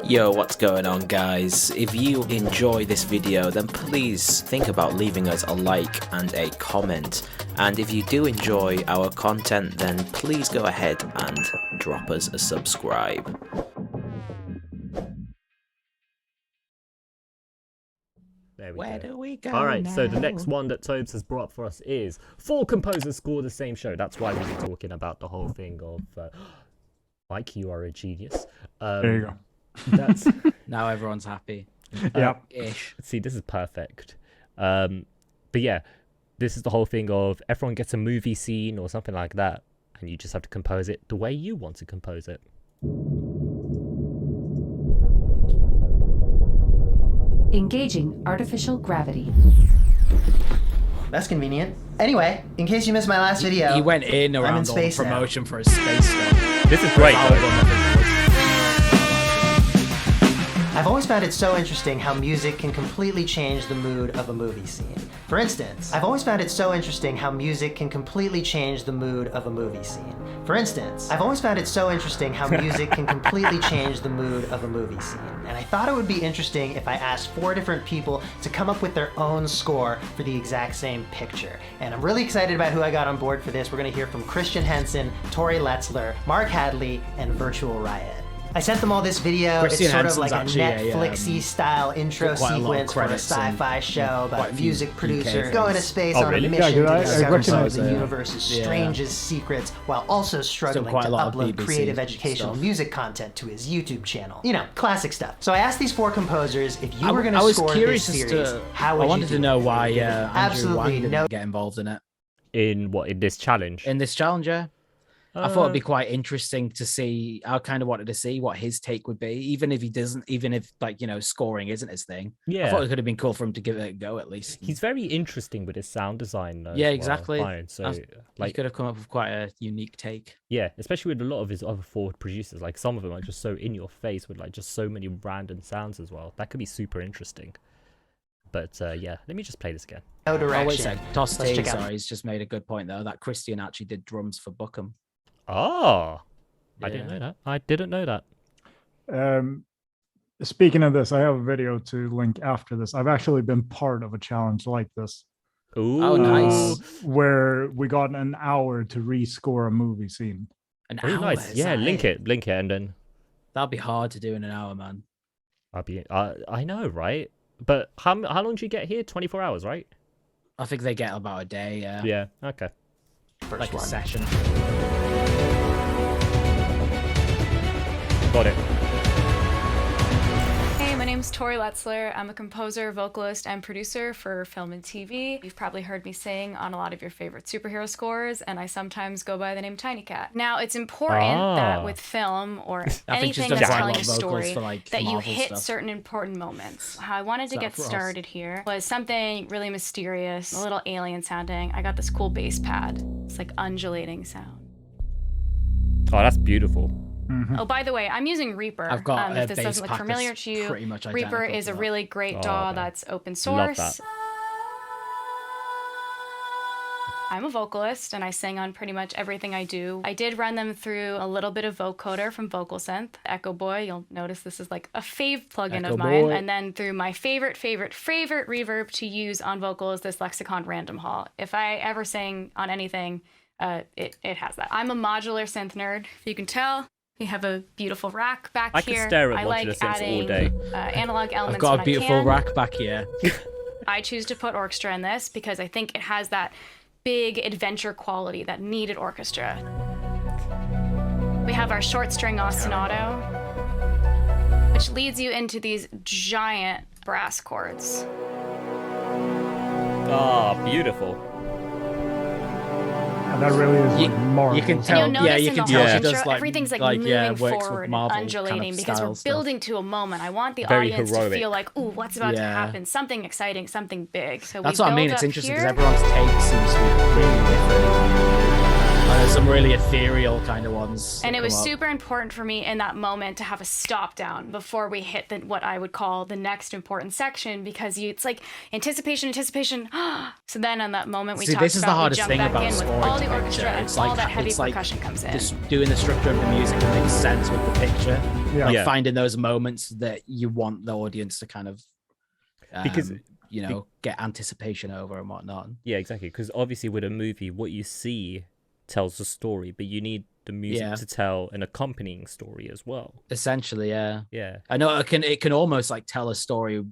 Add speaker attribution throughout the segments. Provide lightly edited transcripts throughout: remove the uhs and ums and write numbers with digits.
Speaker 1: Yo, what's going on, guys? If you enjoy this video, then please think about leaving us a like and a comment. And if you do enjoy our content, then please go ahead and drop us a subscribe.
Speaker 2: There we
Speaker 3: Where
Speaker 2: go.
Speaker 3: do we go
Speaker 2: Alright,
Speaker 3: now?
Speaker 2: so the next one that Tobes has brought up for us is 4 composers score the same show. That's why we were talking about the whole thing of Mike, you are a genius.
Speaker 4: There you go.
Speaker 2: That's
Speaker 3: Now everyone's happy.
Speaker 4: Yeah.
Speaker 3: Ish.
Speaker 2: see, this is perfect. But yeah, this is the whole thing of everyone gets a movie scene or something like that, and you just have to compose it the way you want to compose it.
Speaker 5: Engaging artificial gravity.
Speaker 6: That's convenient. Anyway, in case you missed my last video,
Speaker 3: He went in
Speaker 6: I'm in
Speaker 3: around all the
Speaker 6: space now.
Speaker 3: promotion for his space stuff.
Speaker 2: This is great, though.
Speaker 6: I've always found it so interesting how music can completely change the mood of a movie scene. For instance, I've always found it so interesting how music can completely change the mood of a movie scene. For instance, I've always found it so interesting how music can completely change the mood of a movie scene. And I thought it would be interesting if I asked 4 different people to come up with their own score for the exact same picture. And I'm really excited about who I got on board for this. We're gonna hear from Christian Henson, Tori Letzler, Mark Hadley, and Virtual Riot. I sent them all this video.
Speaker 3: Christian
Speaker 6: It's sort
Speaker 3: Henson's
Speaker 6: of like a
Speaker 3: actually a,
Speaker 6: Netflixy style intro
Speaker 3: quite a lot of
Speaker 6: sequence for a
Speaker 3: credits and
Speaker 6: sci-fi show about
Speaker 3: quite
Speaker 6: a
Speaker 3: a few
Speaker 6: music
Speaker 3: UK
Speaker 6: producer
Speaker 3: things.
Speaker 6: going to space
Speaker 2: Oh,
Speaker 6: on
Speaker 2: really?
Speaker 6: a mission
Speaker 4: Yeah,
Speaker 6: to
Speaker 4: I
Speaker 6: discover some of
Speaker 4: recognize
Speaker 6: the
Speaker 3: that.
Speaker 6: universe's
Speaker 3: Yeah.
Speaker 6: strangest secrets while also struggling
Speaker 3: quite
Speaker 6: to
Speaker 3: a lot of
Speaker 6: upload
Speaker 3: BBC
Speaker 6: creative educational
Speaker 3: stuff.
Speaker 6: music content to his YouTube channel. You know, classic stuff. So I asked these 4 composers if you
Speaker 3: I
Speaker 6: were going
Speaker 3: I
Speaker 6: to
Speaker 3: was
Speaker 6: score
Speaker 3: curious
Speaker 6: this
Speaker 3: as
Speaker 6: series,
Speaker 3: to.
Speaker 6: how
Speaker 3: I
Speaker 6: would
Speaker 3: wanted
Speaker 6: you
Speaker 3: to
Speaker 6: do
Speaker 3: know
Speaker 6: it?
Speaker 3: why
Speaker 6: Given
Speaker 3: Andrew Wang
Speaker 6: absolutely
Speaker 3: didn't
Speaker 6: no
Speaker 3: get involved in it.
Speaker 2: In this challenge?
Speaker 3: In this challenge, yeah. I thought it'd be quite interesting to see. I kind of wanted to see what his take would be, even if he doesn't, even if scoring isn't his thing.
Speaker 2: Yeah.
Speaker 3: I thought it could have been cool for him to give it a go at least.
Speaker 2: He's very interesting with his sound design, though.
Speaker 3: Yeah,
Speaker 2: as well.
Speaker 3: exactly.
Speaker 2: Fine. So,
Speaker 3: He could have come up with quite a unique take.
Speaker 2: yeah, especially with a lot of his other forward producers. Like, some of them are just so in your face with, like, just so many random sounds as well. That could be super interesting. But, yeah, let me just play this again.
Speaker 6: No
Speaker 3: Oh,
Speaker 6: direction.
Speaker 3: wait a sec. Toss
Speaker 6: Let's
Speaker 3: T,
Speaker 6: check out-
Speaker 3: sorry, he's just made a good point, though, that Christian actually did drums for Buckham.
Speaker 2: Oh! I didn't
Speaker 3: Yeah.
Speaker 2: know that. I didn't know that.
Speaker 4: Speaking of this, I have a video to link after this. I've actually been part of a challenge like this.
Speaker 2: Ooh.
Speaker 3: Oh, nice.
Speaker 4: Where we got an hour to rescore a movie scene.
Speaker 3: An
Speaker 2: Very
Speaker 3: hour,
Speaker 2: nice.
Speaker 3: is
Speaker 2: Yeah,
Speaker 3: that
Speaker 2: link it, and then
Speaker 3: That'll be hard to do in an hour, man.
Speaker 2: I'll be. I know, right? But how long do you get here? 24 hours, right?
Speaker 3: I think they get about a day, yeah.
Speaker 2: Yeah. Okay.
Speaker 6: First
Speaker 3: Like a
Speaker 6: one.
Speaker 3: session.
Speaker 2: Got it.
Speaker 7: Hey, my name's Tori Letzler. I'm a composer, vocalist, and producer for film and TV. You've probably heard me sing on a lot of your favorite superhero scores, and I sometimes go by the name Tiny Cat. Now, it's important that with film or
Speaker 3: I think she's
Speaker 7: anything
Speaker 3: done
Speaker 7: that's
Speaker 3: quite a
Speaker 7: telling
Speaker 3: lot
Speaker 7: a
Speaker 3: of vocals
Speaker 7: story,
Speaker 3: for, like,
Speaker 7: that you
Speaker 3: Marvel
Speaker 7: hit
Speaker 3: stuff.
Speaker 7: certain important moments. How I wanted to
Speaker 3: that
Speaker 7: get
Speaker 3: for us?
Speaker 7: started here was something really mysterious, a little alien sounding. I got this cool bass pad. It's like undulating sound.
Speaker 2: Oh, that's beautiful.
Speaker 7: Oh, by the way, I'm using Reaper.
Speaker 3: I've got a
Speaker 7: if this
Speaker 3: bass
Speaker 7: doesn't look
Speaker 3: pack
Speaker 7: familiar
Speaker 3: that's
Speaker 7: to you,
Speaker 3: pretty much
Speaker 7: Reaper
Speaker 3: identical
Speaker 7: is
Speaker 3: to
Speaker 7: a
Speaker 3: that.
Speaker 7: really great
Speaker 2: Oh,
Speaker 7: DAW
Speaker 2: okay.
Speaker 7: that's open
Speaker 2: Love
Speaker 7: source.
Speaker 2: that.
Speaker 7: I'm a vocalist and I sing on pretty much everything I do. I did run them through a little bit of vocoder from VocalSynth. Echo Boy, you'll notice this is like a fave plugin
Speaker 3: Echo
Speaker 7: of mine.
Speaker 3: Boy.
Speaker 7: And then through my favorite reverb to use on vocals, this Lexicon Random Hall. If I ever sing on anything, it has that. I'm a modular synth nerd, if you can tell. We have a beautiful rack back
Speaker 2: I
Speaker 7: here.
Speaker 2: could stare at
Speaker 7: I
Speaker 2: modular
Speaker 7: like
Speaker 2: synths all
Speaker 7: adding
Speaker 2: day.
Speaker 7: analog elements
Speaker 3: I've got
Speaker 7: when
Speaker 3: a
Speaker 7: I
Speaker 3: beautiful
Speaker 7: can.
Speaker 3: rack back here.
Speaker 7: I choose to put orchestra in this because I think it has that big adventure quality that needed orchestra. We have our short string ostinato, which leads you into these giant brass chords.
Speaker 2: Ah, beautiful.
Speaker 4: And that really is
Speaker 3: You-
Speaker 4: like marvelous.
Speaker 3: you can
Speaker 7: And
Speaker 3: tell-
Speaker 7: you'll notice
Speaker 3: yeah, you
Speaker 7: in
Speaker 3: can
Speaker 7: the
Speaker 3: tell
Speaker 7: whole
Speaker 3: she
Speaker 7: intro,
Speaker 3: does, like-
Speaker 7: everything's like
Speaker 3: like,
Speaker 7: moving
Speaker 3: yeah, works with
Speaker 7: forward and
Speaker 3: Marvel kind of
Speaker 7: undulating because
Speaker 3: style
Speaker 7: we're
Speaker 3: stuff.
Speaker 7: building to a moment. I want the
Speaker 2: Very
Speaker 7: audience
Speaker 2: heroic.
Speaker 7: to feel like, ooh, what's about to
Speaker 3: Yeah.
Speaker 7: happen? Something exciting, something big. So
Speaker 3: That's
Speaker 7: we
Speaker 3: what I mean.
Speaker 7: build
Speaker 3: It's
Speaker 7: up
Speaker 3: interesting because
Speaker 7: here.
Speaker 3: everyone's take seems to be really different. And there's some really ethereal kind of ones.
Speaker 7: And
Speaker 3: that
Speaker 7: it was
Speaker 3: come up.
Speaker 7: super important for me in that moment to have a stop down before we hit what I would call the next important section, because it's like anticipation. So then in that moment we
Speaker 3: See,
Speaker 7: talked
Speaker 3: this is the
Speaker 7: about, we
Speaker 3: hardest
Speaker 7: jump
Speaker 3: thing
Speaker 7: back
Speaker 3: about
Speaker 7: in with
Speaker 3: scoring
Speaker 7: all
Speaker 3: to
Speaker 7: the orchestra
Speaker 3: picture.
Speaker 7: and
Speaker 3: It's
Speaker 7: all
Speaker 3: like-
Speaker 7: that heavy
Speaker 3: it's like
Speaker 7: percussion comes in.
Speaker 3: Just doing the structure of the music that makes sense with the picture.
Speaker 4: Yeah.
Speaker 3: Like finding those moments that you want the audience to kind of
Speaker 2: Because
Speaker 3: get anticipation over and whatnot.
Speaker 2: Yeah, exactly. Because obviously with a movie, what you see tells the story, but you need the music to tell an accompanying story as well.
Speaker 3: Essentially, yeah.
Speaker 2: Yeah.
Speaker 3: I know it can almost like tell a story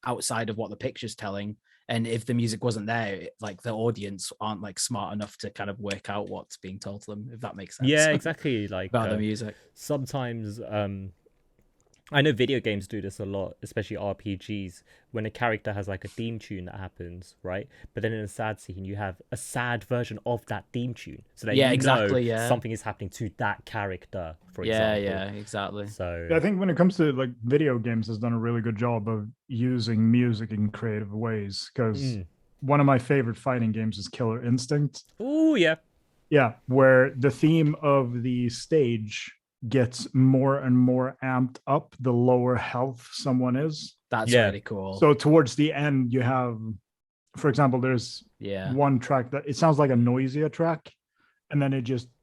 Speaker 3: outside of what the picture's telling. And if the music wasn't there, like the audience aren't like smart enough to kind of work out what's being told to them, if that makes sense.
Speaker 2: Yeah, exactly. Like
Speaker 3: about the music.
Speaker 2: Sometimes I know video games do this a lot, especially RPGs, when a character has like a theme tune that happens, right? But then in a sad scene, you have a sad version of that theme tune. So that something is happening to that character, for example.
Speaker 3: Yeah, exactly.
Speaker 2: So
Speaker 4: I think when it comes to like video games, has done a really good job of using music in creative ways. Because one of my favorite fighting games is Killer Instinct.
Speaker 2: Oh, yeah.
Speaker 4: Yeah, where the theme of the stage gets more and more amped up the lower health someone is.
Speaker 3: That's really cool.
Speaker 4: So towards the end, you have, for example, there's one track that it sounds like a Noisia track, and then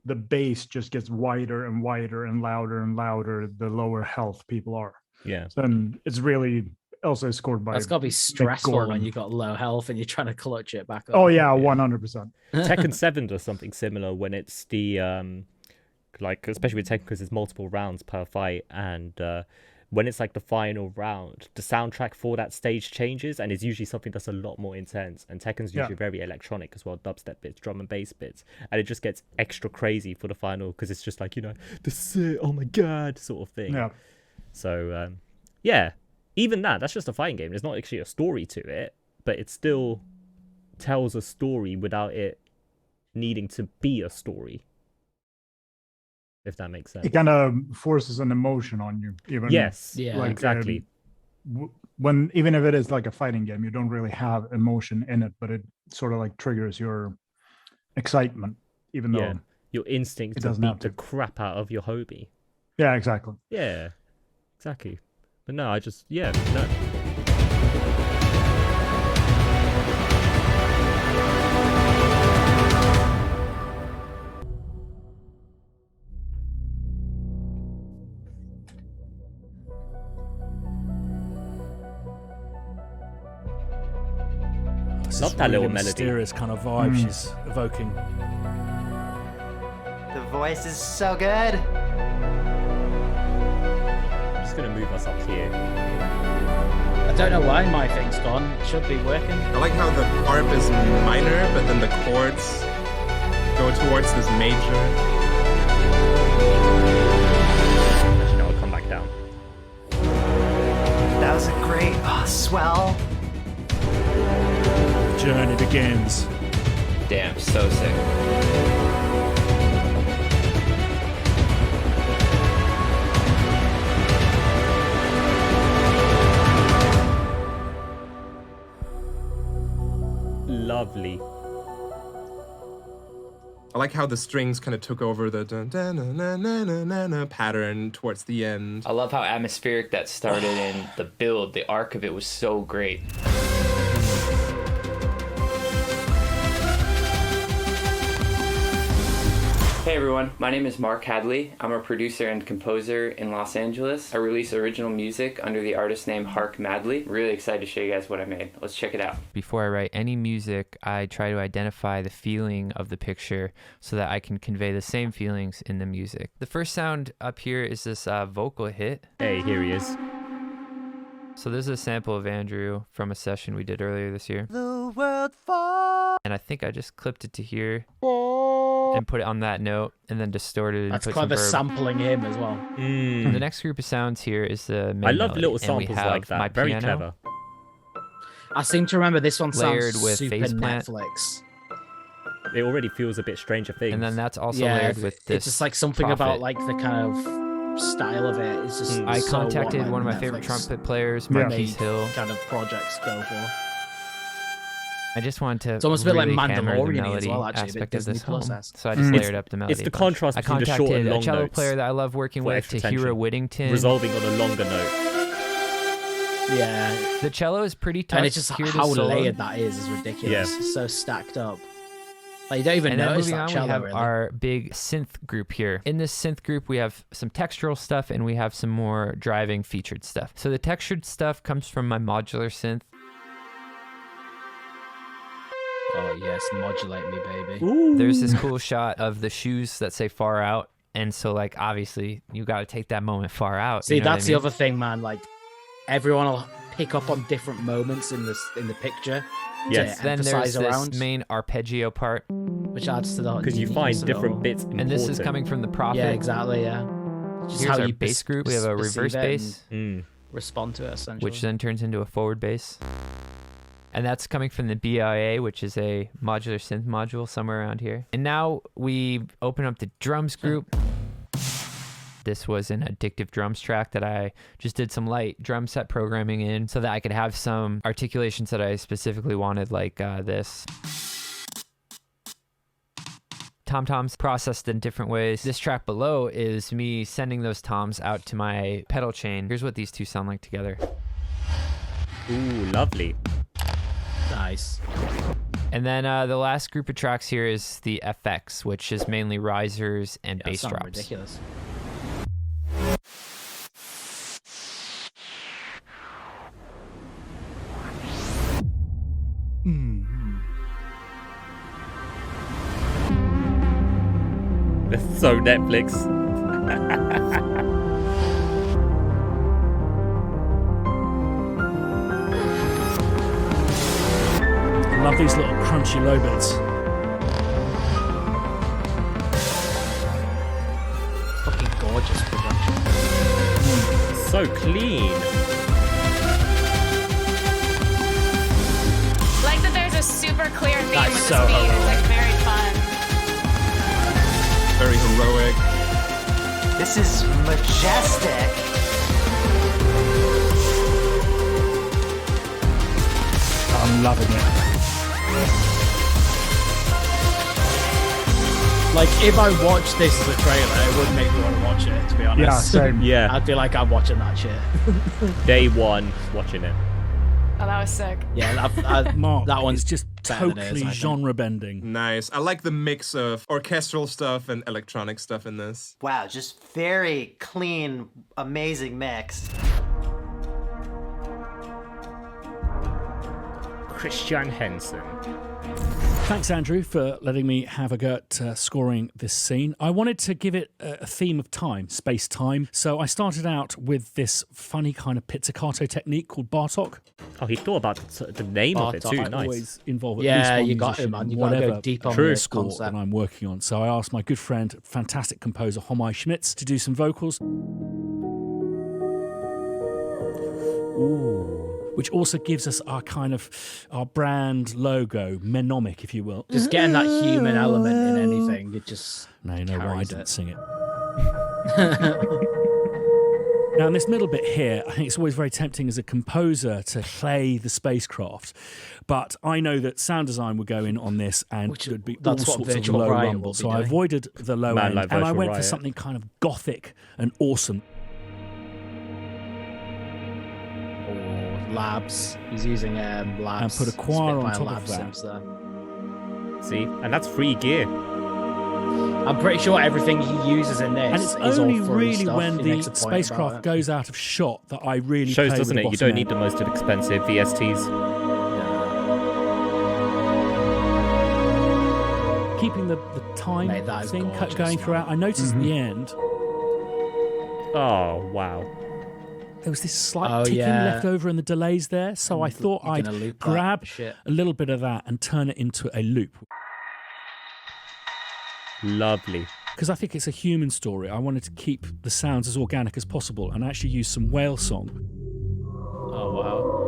Speaker 4: the bass just gets wider and wider and louder the lower health people are.
Speaker 2: Yeah.
Speaker 4: So, and it's really also scored by.
Speaker 3: That's got to be stressful when you got low health and you're trying to clutch it back up.
Speaker 4: Oh yeah, 100%.
Speaker 2: Tekken 7 does something similar when it's the like, especially with Tekken, because there's multiple rounds per fight, and when it's like the final round, the soundtrack for that stage changes, and it's usually something that's a lot more intense. And Tekken's usually very electronic as well, dubstep bits, drum and bass bits, and it just gets extra crazy for the final because it's just like, oh my god sort of thing. Yeah. So even that's just a fighting game. There's not actually a story to it, but it still tells a story without it needing to be a story. If that makes sense.
Speaker 4: It kind of forces an emotion on you, even.
Speaker 2: Yes, like, exactly.
Speaker 4: Even if it is like a fighting game, you don't really have emotion in it, but it sort of like triggers your excitement, even though
Speaker 2: your instinct to beat the crap out of your hobby.
Speaker 4: Yeah, exactly.
Speaker 2: Yeah, exactly. But no, Love that little melody.
Speaker 8: Mysterious kind of vibe she's evoking.
Speaker 6: The voice is so good.
Speaker 2: I'm just gonna move us up here.
Speaker 3: I don't know why my thing's gone. It should be working.
Speaker 9: I like how the harp is minor, but then the chords go towards this major.
Speaker 2: Actually, no, I'll come back down.
Speaker 6: That was a great swell.
Speaker 8: Journey begins.
Speaker 1: Damn, so sick.
Speaker 2: Lovely.
Speaker 9: I like how the strings kind of took over the pattern towards the end.
Speaker 1: I love how atmospheric that started in the build. The arc of it was so great. Hey everyone, my name is Mark Hadley. I'm a producer and composer in Los Angeles. I release original music under the artist name Hark Madley. Really excited to show you guys what I made. Let's check it out.
Speaker 10: Before I write any music, I try to identify the feeling of the picture so that I can convey the same feelings in the music. The first sound up here is this vocal hit.
Speaker 2: Hey, here he is.
Speaker 10: So this is a sample of Andrew from a session we did earlier this year. The world falls. And I think I just clipped it to here and put it on that note and then distorted and
Speaker 3: That's
Speaker 10: put
Speaker 3: clever
Speaker 10: some
Speaker 3: sampling him as well.
Speaker 10: The next group of sounds here is the main
Speaker 2: I love
Speaker 10: melody,
Speaker 2: little
Speaker 10: and we
Speaker 2: samples
Speaker 10: have
Speaker 2: like that.
Speaker 10: my
Speaker 2: Very
Speaker 10: piano
Speaker 2: clever.
Speaker 3: I seem to remember this one
Speaker 10: layered
Speaker 3: sounds
Speaker 10: with
Speaker 3: super
Speaker 10: faceplant.
Speaker 3: Netflix.
Speaker 2: It already feels a bit Stranger Things.
Speaker 10: And then that's also layered with this.
Speaker 3: It's just like something about like the kind of style of it. It's just
Speaker 10: I
Speaker 3: so
Speaker 10: contacted
Speaker 3: what,
Speaker 10: one of my
Speaker 3: Netflix
Speaker 10: favorite trumpet players, Marquise Hill.
Speaker 3: Kind of projects go for.
Speaker 10: I just wanted to.
Speaker 3: It's almost a bit
Speaker 10: really
Speaker 3: like
Speaker 10: hammer the
Speaker 3: Mandalorian as
Speaker 10: melody
Speaker 3: well, actually, a bit
Speaker 10: aspect of
Speaker 3: Disney
Speaker 10: this home.
Speaker 3: Plus-esque.
Speaker 10: So I just layered up the melody.
Speaker 2: It's the contrast
Speaker 10: I
Speaker 2: between the
Speaker 10: contacted
Speaker 2: short and long
Speaker 10: a cello
Speaker 2: notes
Speaker 10: player that I love working
Speaker 2: for
Speaker 10: with,
Speaker 2: extra
Speaker 10: Tahira
Speaker 2: tension,
Speaker 10: Whittington.
Speaker 2: resolving on a longer note.
Speaker 3: Yeah.
Speaker 10: The cello is pretty tough.
Speaker 3: And it's just
Speaker 10: to hear
Speaker 3: how
Speaker 10: the solo.
Speaker 3: layered that is ridiculous.
Speaker 2: Yeah.
Speaker 3: It's so stacked up. Like, you don't even
Speaker 10: And then
Speaker 3: notice
Speaker 10: moving
Speaker 3: that
Speaker 10: on,
Speaker 3: cello,
Speaker 10: we have
Speaker 3: really.
Speaker 10: our big synth group here. In this synth group, we have some textural stuff and we have some more driving featured stuff. So the textured stuff comes from my modular synth.
Speaker 3: Oh yes, modulate me, baby.
Speaker 8: Ooh.
Speaker 10: There's this cool shot of the shoes that say far out. And so, like, obviously, you got to take that moment far out.
Speaker 3: See,
Speaker 10: you know
Speaker 3: that's
Speaker 10: what I
Speaker 3: the
Speaker 10: mean?
Speaker 3: other thing, man. Like, everyone will pick up on different moments in the picture.
Speaker 2: Yes.
Speaker 3: To
Speaker 10: Then there's
Speaker 3: emphasize
Speaker 10: this
Speaker 3: around,
Speaker 10: main arpeggio part.
Speaker 3: which adds to the
Speaker 2: Because you find different bits important.
Speaker 10: And this is coming from the Prophet.
Speaker 3: Yeah, exactly. Yeah. Just
Speaker 10: Here's
Speaker 3: how
Speaker 10: our
Speaker 3: you
Speaker 10: bass group. We have a
Speaker 3: perceive
Speaker 10: reverse
Speaker 3: it
Speaker 10: bass,
Speaker 3: and respond to it, essentially.
Speaker 10: which then turns into a forward bass. And that's coming from the BIA, which is a modular synth module somewhere around here. And now we open up the drums group. This was an addictive drums track that I just did some light drum set programming in so that I could have some articulations that I specifically wanted, like this. Tom-toms processed in different ways. This track below is me sending those toms out to my pedal chain. Here's what these two sound like together.
Speaker 2: Ooh, lovely.
Speaker 3: Nice.
Speaker 10: And then the last group of tracks here is the FX, which is mainly risers and bass
Speaker 3: That sounds
Speaker 10: drops.
Speaker 3: ridiculous.
Speaker 2: That's so Netflix.
Speaker 8: I love these little crunchy low bits.
Speaker 3: Fucking gorgeous production.
Speaker 2: So clean.
Speaker 7: Like that there's a super clear theme
Speaker 3: That's
Speaker 7: with
Speaker 3: so
Speaker 7: this beat. It's
Speaker 3: heroic.
Speaker 7: like very fun.
Speaker 9: Very heroic.
Speaker 6: This is majestic.
Speaker 8: I'm loving it.
Speaker 3: Like, if I watched this as a trailer, it would make me want to watch it, to be honest.
Speaker 4: Yeah, same.
Speaker 2: Yeah.
Speaker 3: I'd feel like I'm watching that shit.
Speaker 2: Day one, watching it.
Speaker 7: Oh, that was sick.
Speaker 3: Yeah,
Speaker 8: Mark,
Speaker 3: that one's
Speaker 8: it's just
Speaker 3: better than it is,
Speaker 8: totally
Speaker 3: I think.
Speaker 8: genre bending.
Speaker 9: Nice. I like the mix of orchestral stuff and electronic stuff in this.
Speaker 6: Wow, just very clean, amazing mix.
Speaker 2: Christian Henson.
Speaker 8: Thanks, Andrew, for letting me have a go at scoring this scene. I wanted to give it a theme of time, space-time. So I started out with this funny kind of pizzicato technique called Bartok.
Speaker 2: Oh, he thought about the name of it too.
Speaker 8: I
Speaker 2: Nice.
Speaker 8: always involve at
Speaker 3: Yeah,
Speaker 8: least one
Speaker 3: you got it,
Speaker 8: musician
Speaker 3: man.
Speaker 8: in
Speaker 3: You gotta go
Speaker 8: whatever
Speaker 3: deep on
Speaker 8: true
Speaker 3: the
Speaker 8: score
Speaker 3: concept.
Speaker 8: that I'm working on. So I asked my good friend, fantastic composer Homai Schmitz, to do some vocals. Ooh. Which also gives us our our brand logo, menomic, if you will.
Speaker 3: Just getting that human element in anything, it just
Speaker 8: Now you know why I
Speaker 3: carries
Speaker 8: didn't
Speaker 3: it.
Speaker 8: sing it. Now, in this middle bit here, I think it's always very tempting as a composer to play the spacecraft. But I know that sound design would go in on this and there'd be all
Speaker 3: that's what
Speaker 8: sorts of
Speaker 3: Virtual
Speaker 8: low
Speaker 3: Riot will
Speaker 8: rumble.
Speaker 3: be
Speaker 8: So I
Speaker 3: doing.
Speaker 8: avoided the low
Speaker 2: Man
Speaker 8: end
Speaker 2: like
Speaker 8: and I
Speaker 2: Virtual
Speaker 8: went for
Speaker 2: Riot.
Speaker 8: something kind of gothic and awesome.
Speaker 3: labs. He's using labs.
Speaker 8: And put a choir on
Speaker 3: Spitfire
Speaker 8: top
Speaker 3: lab
Speaker 8: of that.
Speaker 3: sims there.
Speaker 2: See, and that's free gear.
Speaker 3: I'm pretty sure everything he uses in this
Speaker 8: And it's
Speaker 3: is
Speaker 8: only
Speaker 3: all free
Speaker 8: really
Speaker 3: stuff.
Speaker 8: when
Speaker 3: He
Speaker 8: the
Speaker 3: makes a point
Speaker 8: spacecraft
Speaker 3: about it.
Speaker 8: goes out of shot that I really
Speaker 2: Shows,
Speaker 8: play
Speaker 2: doesn't
Speaker 8: with
Speaker 2: it?
Speaker 8: the
Speaker 2: You don't
Speaker 8: bottom
Speaker 2: need the most expensive VSTs.
Speaker 8: keeping the time
Speaker 3: Mate, that is
Speaker 8: thing
Speaker 3: gorgeous,
Speaker 8: going
Speaker 3: man.
Speaker 8: throughout. I noticed at the end
Speaker 2: Oh, wow.
Speaker 8: there was this slight
Speaker 3: Oh,
Speaker 8: ticking
Speaker 3: yeah.
Speaker 8: left over in the delays there, so I thought
Speaker 3: You're
Speaker 8: I'd
Speaker 3: gonna loop that
Speaker 8: grab
Speaker 3: shit.
Speaker 8: a little bit of that and turn it into a loop.
Speaker 2: Lovely.
Speaker 8: Because I think it's a human story. I wanted to keep the sounds as organic as possible and actually use some whale song.
Speaker 3: Oh wow.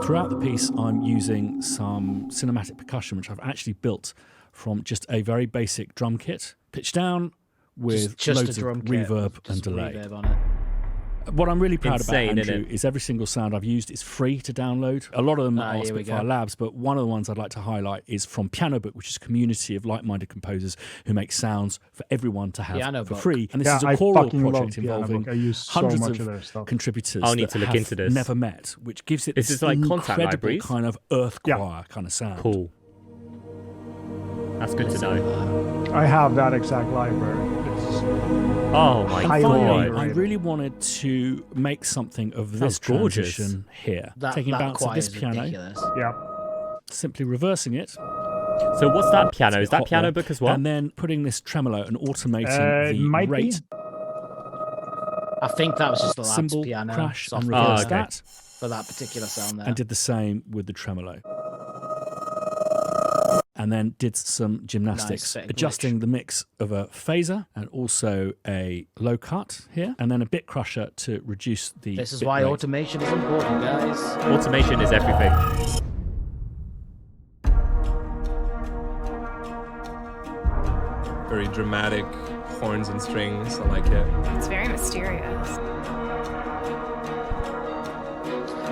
Speaker 8: Throughout the piece, I'm using some cinematic percussion, which I've actually built from just a very basic drum kit, pitched down with
Speaker 3: Just
Speaker 8: loads
Speaker 3: a drum
Speaker 8: of
Speaker 3: kit
Speaker 8: reverb
Speaker 3: with
Speaker 8: and
Speaker 3: just
Speaker 8: delay.
Speaker 3: reverb on it.
Speaker 8: What I'm really proud
Speaker 2: Insane,
Speaker 8: about, Andrew,
Speaker 2: innit?
Speaker 8: is every single sound I've used is free to download. A lot of them are
Speaker 3: here we
Speaker 8: Spitfire
Speaker 3: go.
Speaker 8: Labs, but one of the ones I'd like to highlight is from Piano Book, which is a community of like-minded composers who make sounds for everyone to have
Speaker 3: Piano
Speaker 8: for
Speaker 3: Book.
Speaker 8: free. And this
Speaker 4: Yeah,
Speaker 8: is a
Speaker 4: I
Speaker 8: choral
Speaker 4: fucking love
Speaker 8: project
Speaker 4: Piano
Speaker 8: involving
Speaker 4: Book. I use so
Speaker 8: hundreds
Speaker 4: much
Speaker 8: of
Speaker 4: of their stuff.
Speaker 8: contributors
Speaker 2: I'll need
Speaker 8: that
Speaker 2: to look
Speaker 8: have
Speaker 2: into this.
Speaker 8: never met, which gives it
Speaker 2: Is
Speaker 8: this
Speaker 2: this like contact
Speaker 8: incredible
Speaker 2: libraries?
Speaker 8: kind of earth choir kind of sound.
Speaker 2: Cool. That's good to know.
Speaker 4: I have that exact library. It's
Speaker 2: Oh my
Speaker 4: highly
Speaker 2: god.
Speaker 8: Finally, I
Speaker 4: underrated.
Speaker 8: really wanted to make something of this
Speaker 2: That's gorgeous.
Speaker 8: transition here.
Speaker 3: That
Speaker 8: Taking bounce of
Speaker 3: choir
Speaker 8: this
Speaker 3: is
Speaker 8: piano,
Speaker 3: ridiculous.
Speaker 4: Yeah.
Speaker 8: simply reversing it.
Speaker 2: So what's that piano? Is that
Speaker 8: hot
Speaker 2: piano
Speaker 8: there,
Speaker 2: book as well?
Speaker 8: And then putting this tremolo and automating
Speaker 4: It
Speaker 8: the
Speaker 4: might be.
Speaker 8: rate
Speaker 3: I think that was just the lab's
Speaker 8: cymbal
Speaker 3: piano
Speaker 8: crash and
Speaker 3: software
Speaker 8: reverse
Speaker 2: okay.
Speaker 8: that.
Speaker 3: for that particular sound there.
Speaker 8: And did the same with the tremolo. And then did some gymnastics,
Speaker 3: Nice,
Speaker 8: adjusting the mix of a phaser and also a low cut here, and then a bit crusher to reduce the
Speaker 3: This is
Speaker 8: bit
Speaker 3: why
Speaker 8: rate.
Speaker 3: automation is important, guys.
Speaker 2: Automation is everything.
Speaker 9: Very dramatic horns and strings. I like it.
Speaker 7: It's very mysterious.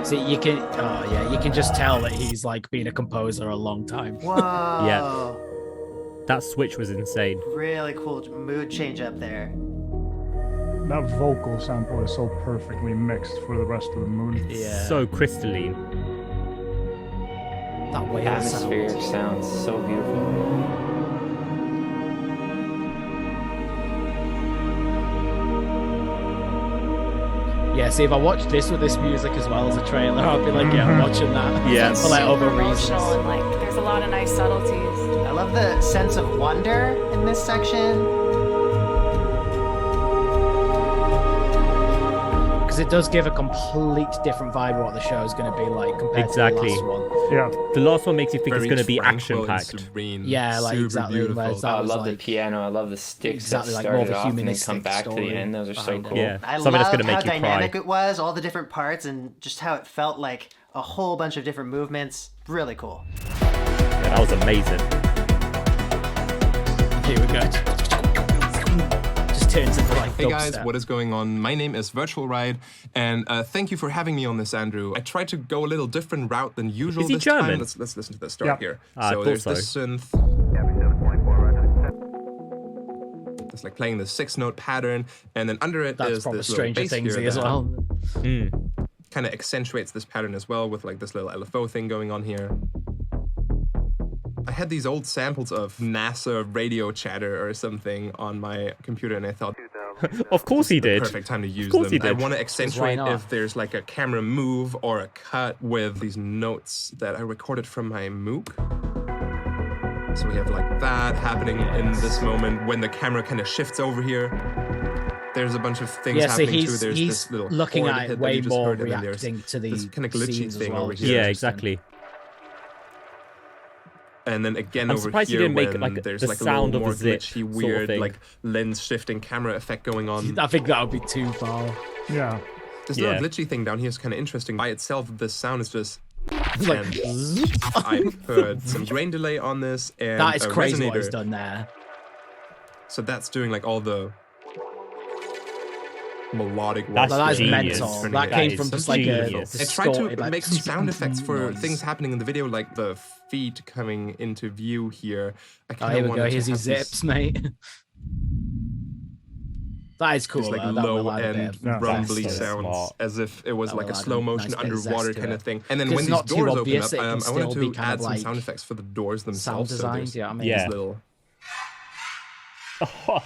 Speaker 3: See, you can just tell that he's like been a composer a long time.
Speaker 6: Whoa.
Speaker 2: That switch was insane.
Speaker 6: Really cool mood change up there.
Speaker 4: That vocal sample is so perfectly mixed for the rest of the mood.
Speaker 3: Yeah.
Speaker 2: So crystalline.
Speaker 3: That way
Speaker 10: Atmospheric sounds so beautiful.
Speaker 3: Yeah, see, if I watched this with this music as well as a trailer, I'd be like, yeah, I'm watching that.
Speaker 2: Yes.
Speaker 3: For like
Speaker 7: Super
Speaker 3: other reasons.
Speaker 7: emotional and like there's a lot of nice subtleties.
Speaker 6: I love the sense of wonder in this section.
Speaker 3: Because it does give a complete different vibe of what the show is going to be like compared
Speaker 2: Exactly.
Speaker 3: to the last one.
Speaker 4: Yeah.
Speaker 2: The last one makes you think
Speaker 9: Very
Speaker 2: it's going to be
Speaker 9: tranquil and
Speaker 2: action-packed.
Speaker 9: serene,
Speaker 3: Yeah, like
Speaker 9: super
Speaker 3: exactly.
Speaker 9: beautiful.
Speaker 3: Whereas
Speaker 10: I
Speaker 3: that was
Speaker 10: love the
Speaker 3: like,
Speaker 10: piano. I love the sticks
Speaker 3: exactly,
Speaker 10: that
Speaker 3: like, more of
Speaker 10: started
Speaker 3: a
Speaker 10: off and then
Speaker 3: humanistic
Speaker 10: come back to the
Speaker 3: story
Speaker 10: end. Those are so
Speaker 3: behind it.
Speaker 10: cool.
Speaker 2: Yeah.
Speaker 6: I
Speaker 2: Something that's
Speaker 6: love
Speaker 2: gonna make
Speaker 6: how
Speaker 2: you cry.
Speaker 6: dynamic it was, all the different parts, and just how it felt like a whole bunch of different movements. Really cool.
Speaker 2: Yeah, that was amazing.
Speaker 3: here we go. Just turns into like
Speaker 9: Hey guys,
Speaker 3: dubstep.
Speaker 9: what is going on? My name is Virtual Ride, and thank you for having me on this, Andrew. I tried to go a little different route than usual
Speaker 2: Is he
Speaker 9: this
Speaker 2: German?
Speaker 9: time. Let's listen to the start
Speaker 4: Yep.
Speaker 9: here.
Speaker 2: I
Speaker 9: So
Speaker 2: thought
Speaker 9: there's
Speaker 2: so.
Speaker 9: this synth. It's like playing the 6-note pattern, and then under it
Speaker 3: That's
Speaker 9: is
Speaker 3: probably
Speaker 9: this little
Speaker 3: Stranger
Speaker 9: bass
Speaker 3: Things
Speaker 9: here
Speaker 3: as
Speaker 9: that
Speaker 3: well.
Speaker 9: kind of accentuates this pattern as well with like this little LFO thing going on here. I had these old samples of NASA radio chatter or something on my computer, and I thought,
Speaker 2: Of course he
Speaker 9: the
Speaker 2: did.
Speaker 9: perfect time to use
Speaker 2: course
Speaker 9: them.
Speaker 2: he did.
Speaker 9: I want to
Speaker 3: why
Speaker 9: accentuate
Speaker 3: not?
Speaker 9: if there's like a camera move or a cut with these notes that I recorded from my MOOC. So we have like that happening in this moment when the camera kind of shifts over here. There's a bunch of things
Speaker 3: Yeah, so
Speaker 9: happening too.
Speaker 3: he's
Speaker 9: There's
Speaker 3: he's
Speaker 9: this little
Speaker 3: looking
Speaker 9: chord
Speaker 3: at
Speaker 9: hit
Speaker 3: it
Speaker 9: that
Speaker 3: way
Speaker 9: you just
Speaker 3: more
Speaker 9: heard, and then there's
Speaker 3: reacting to the
Speaker 9: this kind of glitchy
Speaker 3: scenes as
Speaker 9: thing
Speaker 3: well,
Speaker 9: over
Speaker 3: which
Speaker 9: here.
Speaker 3: is
Speaker 2: Yeah,
Speaker 3: interesting.
Speaker 2: exactly.
Speaker 9: And then again
Speaker 2: I'm
Speaker 9: over
Speaker 2: surprised
Speaker 9: here
Speaker 2: you didn't make,
Speaker 9: when
Speaker 2: like,
Speaker 9: there's
Speaker 2: the
Speaker 9: like a
Speaker 2: sound
Speaker 9: little
Speaker 2: of
Speaker 9: more
Speaker 2: a zip
Speaker 9: glitchy,
Speaker 2: sort of
Speaker 9: weird
Speaker 2: thing.
Speaker 9: like lens shifting camera effect going on.
Speaker 3: I think that would be too far.
Speaker 4: Yeah.
Speaker 9: This
Speaker 2: Yeah.
Speaker 9: little glitchy thing down here is kind of interesting. By itself, this sound is just
Speaker 3: Like,
Speaker 9: and I put some grain delay on this and
Speaker 3: that is
Speaker 9: a
Speaker 3: crazy
Speaker 9: resonator.
Speaker 3: what he's done there.
Speaker 9: So that's doing like all the melodic
Speaker 2: That's
Speaker 9: work.
Speaker 3: That is
Speaker 2: genius.
Speaker 3: mental.
Speaker 9: Turning
Speaker 3: That
Speaker 9: it
Speaker 3: came
Speaker 9: into
Speaker 3: from just
Speaker 9: something
Speaker 3: like a
Speaker 2: genius.
Speaker 9: I tried
Speaker 3: distorted,
Speaker 9: to
Speaker 3: like,
Speaker 9: make some sound effects for
Speaker 3: noise.
Speaker 9: things happening in the video, like the feet coming into view here. I
Speaker 3: Oh,
Speaker 9: kind
Speaker 3: here
Speaker 9: of
Speaker 3: we go.
Speaker 9: wanted
Speaker 3: Here's
Speaker 9: to
Speaker 3: his
Speaker 9: have these,
Speaker 3: zips, mate. That is cool.
Speaker 9: these like
Speaker 3: though. That will
Speaker 9: low
Speaker 3: add a bit
Speaker 9: end
Speaker 3: of
Speaker 4: Yeah.
Speaker 9: rumbly
Speaker 2: That's so
Speaker 9: sounds,
Speaker 2: smart.
Speaker 9: as if it was
Speaker 3: That
Speaker 9: like
Speaker 3: will
Speaker 9: a
Speaker 3: add a
Speaker 9: slow motion
Speaker 3: nice bit of
Speaker 9: underwater
Speaker 3: zest to
Speaker 9: kind
Speaker 3: it.
Speaker 9: of thing. And then
Speaker 3: 'Cause
Speaker 9: when
Speaker 3: it's
Speaker 9: these
Speaker 3: not too
Speaker 9: doors open
Speaker 3: obvious,
Speaker 9: up,
Speaker 3: it can
Speaker 9: I wanted
Speaker 3: still be
Speaker 9: to
Speaker 3: kind
Speaker 9: add
Speaker 3: of
Speaker 9: some
Speaker 3: like
Speaker 9: sound effects for the doors
Speaker 3: sound
Speaker 9: themselves.
Speaker 3: designed.
Speaker 9: So
Speaker 3: Yeah, I mean,
Speaker 2: Yeah.
Speaker 9: these little I put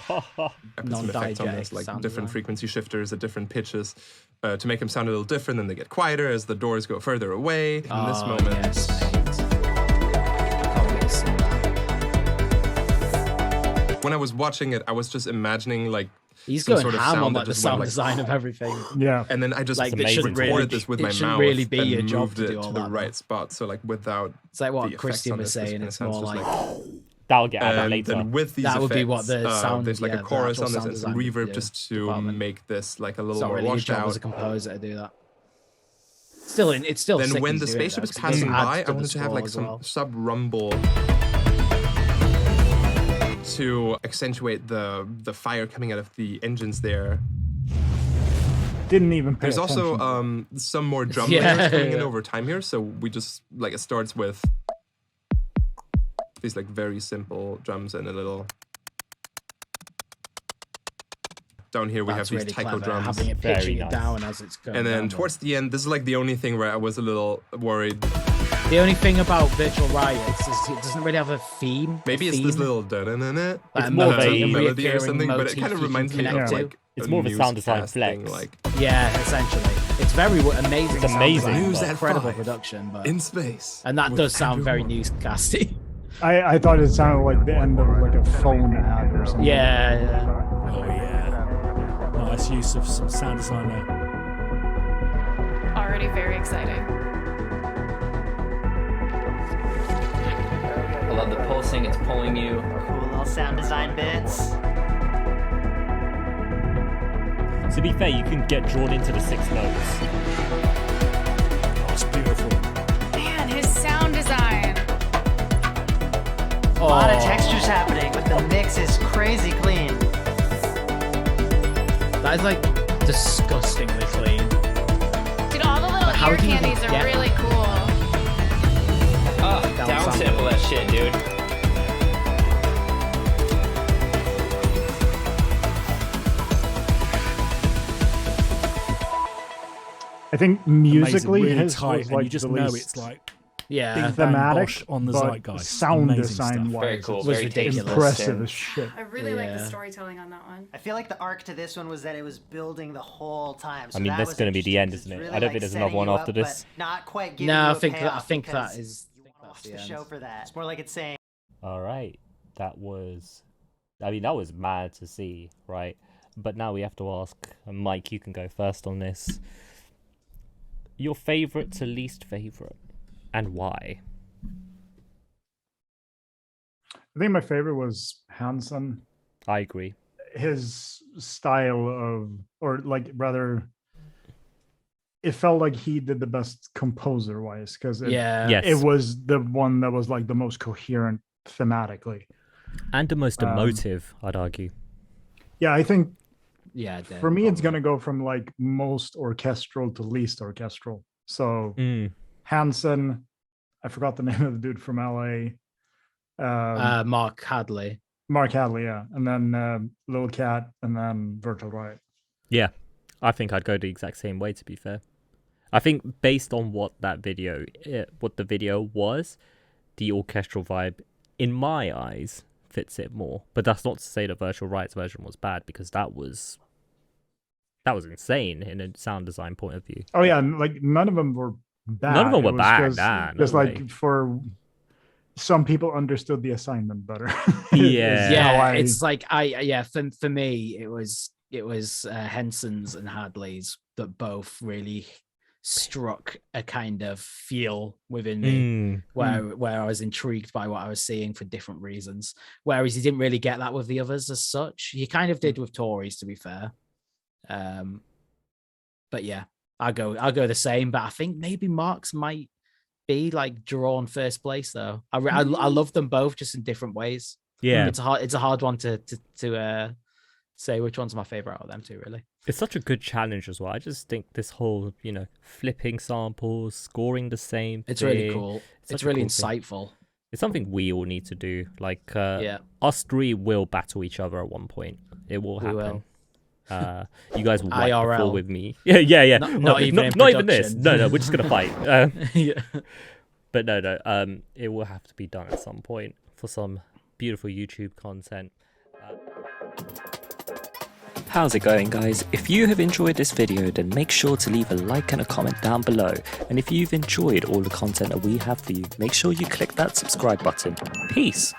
Speaker 9: some effects on this,
Speaker 3: Non-diegetic
Speaker 9: like
Speaker 3: sound
Speaker 9: different
Speaker 3: design.
Speaker 9: frequency shifters at different pitches to make them sound a little different. Then they get quieter as the doors go further away. In this moment,
Speaker 3: Yes, mate. I can't wait to see that.
Speaker 9: when I was watching it, I was just imagining like
Speaker 3: He's
Speaker 9: some
Speaker 3: going
Speaker 9: sort of
Speaker 3: ham
Speaker 9: sound
Speaker 3: on
Speaker 9: that
Speaker 3: like the
Speaker 9: just went,
Speaker 3: sound
Speaker 9: like,
Speaker 3: design of everything.
Speaker 4: Yeah.
Speaker 9: and then I just
Speaker 3: Like,
Speaker 2: it shouldn't
Speaker 9: recorded
Speaker 2: really-
Speaker 9: this with
Speaker 3: it
Speaker 9: my
Speaker 3: shouldn't
Speaker 9: mouth
Speaker 3: really be
Speaker 9: and
Speaker 3: your job
Speaker 9: moved
Speaker 3: to do
Speaker 9: it
Speaker 3: all
Speaker 9: to the
Speaker 3: that,
Speaker 9: right
Speaker 3: though.
Speaker 9: spot. So like without
Speaker 3: It's like
Speaker 9: the
Speaker 3: what
Speaker 9: effects
Speaker 3: Christian
Speaker 9: on
Speaker 3: was
Speaker 9: this
Speaker 3: saying.
Speaker 9: kinda
Speaker 3: It's
Speaker 9: sounds
Speaker 3: more
Speaker 9: just
Speaker 3: like
Speaker 2: That'll get added
Speaker 9: and
Speaker 2: later.
Speaker 9: then with these
Speaker 3: That would be
Speaker 9: effects,
Speaker 3: what the sound-
Speaker 9: there's like
Speaker 3: yeah,
Speaker 9: a
Speaker 3: the
Speaker 9: chorus
Speaker 3: actual
Speaker 9: on this
Speaker 3: sound
Speaker 9: and some
Speaker 3: design
Speaker 9: reverb
Speaker 3: video
Speaker 9: just to
Speaker 3: department.
Speaker 9: make this like a
Speaker 3: it's
Speaker 9: little
Speaker 3: not
Speaker 9: more
Speaker 3: really your
Speaker 9: washed
Speaker 3: job
Speaker 9: out.
Speaker 3: as a composer to do that. It's still
Speaker 9: Then
Speaker 3: sick
Speaker 9: when
Speaker 3: he's
Speaker 9: the
Speaker 3: doing it,
Speaker 9: spaceship
Speaker 3: though,
Speaker 9: is
Speaker 3: 'cause it
Speaker 9: passing
Speaker 3: adds
Speaker 9: by,
Speaker 3: to
Speaker 9: I
Speaker 3: the
Speaker 9: wanted to have
Speaker 3: score
Speaker 9: like
Speaker 3: as
Speaker 9: some
Speaker 3: well.
Speaker 9: sub rumble to accentuate the fire coming out of the engines there.
Speaker 4: Didn't even pay
Speaker 9: There's also
Speaker 4: attention.
Speaker 9: some more drum
Speaker 3: Yeah,
Speaker 9: layers coming in
Speaker 3: yeah.
Speaker 9: over time here, so we just like it starts with these like very simple drums and a little. Down here we
Speaker 3: That's
Speaker 9: have these
Speaker 3: really
Speaker 9: taiko
Speaker 3: clever,
Speaker 9: drums.
Speaker 3: having it
Speaker 2: Very
Speaker 3: pitching
Speaker 2: nice.
Speaker 3: it down as it's going.
Speaker 9: And then
Speaker 3: down,
Speaker 9: towards the end, this is like the only thing where I was a little worried.
Speaker 3: The only thing about Virtual Riots is it doesn't really have a theme.
Speaker 9: Maybe it's this little da-da-na-na,
Speaker 2: it's more of a
Speaker 9: melody or something, but it kind of reminds me of like
Speaker 2: it's more of a sound design
Speaker 9: newscasting,
Speaker 2: flex.
Speaker 9: Like
Speaker 3: yeah, essentially, it's very amazing.
Speaker 2: It's amazing.
Speaker 9: News at
Speaker 3: incredible
Speaker 9: 5
Speaker 3: production, but
Speaker 9: in space,
Speaker 3: and that
Speaker 9: with
Speaker 3: does sound
Speaker 9: Andrew
Speaker 3: very
Speaker 9: Moore.
Speaker 3: newscasty.
Speaker 4: I thought it sounded like the end of like a phone ad or something.
Speaker 3: Yeah.
Speaker 8: Oh yeah. Nice use of some sound design there.
Speaker 7: Already very exciting.
Speaker 10: I love the pulsing. It's pulling you.
Speaker 6: Cool little sound design bits.
Speaker 2: To be fair, you can get drawn into the 6 notes.
Speaker 8: Oh, it's beautiful.
Speaker 7: Man, his sound design.
Speaker 6: A lot of textures happening, but the mix is crazy clean.
Speaker 3: That is like disgustingly clean.
Speaker 7: Dude, all the little
Speaker 3: But how
Speaker 7: ear
Speaker 3: do you
Speaker 7: candies are
Speaker 3: get
Speaker 7: really cool.
Speaker 10: Oh, downsample that shit, dude.
Speaker 4: I think musically
Speaker 8: Amazing, really
Speaker 4: his
Speaker 8: tight,
Speaker 4: was
Speaker 8: and
Speaker 4: like
Speaker 8: you just
Speaker 4: the
Speaker 8: know
Speaker 4: least
Speaker 8: it's like
Speaker 3: Yeah.
Speaker 8: big bang
Speaker 4: thematic,
Speaker 8: bosh on the
Speaker 4: but
Speaker 8: zeitgeist.
Speaker 4: sound
Speaker 8: Amazing
Speaker 4: design
Speaker 8: stuff.
Speaker 4: wise,
Speaker 10: Very cool.
Speaker 3: was
Speaker 10: Very
Speaker 3: ridiculous.
Speaker 4: impressive
Speaker 10: and
Speaker 4: as shit.
Speaker 7: I really like the
Speaker 3: Yeah.
Speaker 7: storytelling on that one.
Speaker 6: I feel like the arc to this one was that it was building the whole time. So
Speaker 2: I mean,
Speaker 6: that
Speaker 2: that's
Speaker 6: was
Speaker 2: gonna be the
Speaker 6: interesting
Speaker 2: end,
Speaker 6: 'cause
Speaker 2: isn't
Speaker 6: it's
Speaker 2: it?
Speaker 6: really,
Speaker 2: I don't
Speaker 6: like,
Speaker 2: think there's another
Speaker 6: setting
Speaker 2: one
Speaker 6: you
Speaker 2: after
Speaker 6: up, but
Speaker 2: this.
Speaker 6: Not quite giving
Speaker 3: No,
Speaker 6: you
Speaker 3: I
Speaker 6: a
Speaker 3: think
Speaker 6: payoff
Speaker 3: that
Speaker 6: because
Speaker 3: is.
Speaker 6: you want to watch
Speaker 3: the
Speaker 6: the
Speaker 3: end.
Speaker 6: show for that. It's more like it's saying.
Speaker 2: All right, that was mad to see, right? But now we have to ask, and Mike, you can go first on this. Your favorite to least favorite, and why?
Speaker 4: I think my favorite was Hansen.
Speaker 2: I agree.
Speaker 4: His style of, or like rather, it felt like he did the best composer wise because
Speaker 3: Yeah.
Speaker 2: Yes.
Speaker 4: it was the one that was like the most coherent thematically.
Speaker 2: And the most emotive, I'd argue.
Speaker 4: Yeah, I think
Speaker 3: Yeah.
Speaker 4: for me it's gonna go from like most orchestral to least orchestral. So Hansen, I forgot the name of the dude from LA.
Speaker 3: Mark Hadley.
Speaker 4: Mark Hadley, yeah, and then Lil Cat, and then Virtual Riot.
Speaker 2: Yeah, I think I'd go the exact same way, to be fair. I think based on what the video was, the orchestral vibe, in my eyes, fits it more. But that's not to say the Virtual Riot's version was bad, because that was insane in a sound design point of view.
Speaker 4: Oh yeah, and like none of them were bad.
Speaker 2: None of them
Speaker 4: It
Speaker 2: were
Speaker 4: was
Speaker 2: bad,
Speaker 4: Just,
Speaker 2: nah, no
Speaker 4: just like
Speaker 2: way.
Speaker 4: for some people understood the assignment better.
Speaker 2: Yeah.
Speaker 3: Yeah, it's like for me it was Henson's and Hadley's that both really struck a kind of feel within me where I was intrigued by what I was seeing for different reasons. Whereas he didn't really get that with the others as such. He kind of did with Tories, to be fair. But yeah, I'll go the same. But I think maybe Mark's might be like drawn first place though. I love them both just in different ways.
Speaker 2: Yeah,
Speaker 3: it's a hard one to say which one's my favorite out of them two. Really,
Speaker 2: it's such a good challenge as well. I just think this whole flipping samples, scoring the same.
Speaker 3: It's
Speaker 2: thing,
Speaker 3: really cool. It's really insightful.
Speaker 2: Thing. It's something we all need to do. Like us three will battle each other at one point. It will happen. You guys will wipe the floor with me. Yeah.
Speaker 3: Not even
Speaker 2: this. No, we're just gonna fight.
Speaker 3: Yeah.
Speaker 2: But no. It will have to be done at some point for some beautiful YouTube content.
Speaker 1: How's it going, guys? If you have enjoyed this video, then make sure to leave a like and a comment down below. And if you've enjoyed all the content that we have for you, make sure you click that subscribe button. Peace!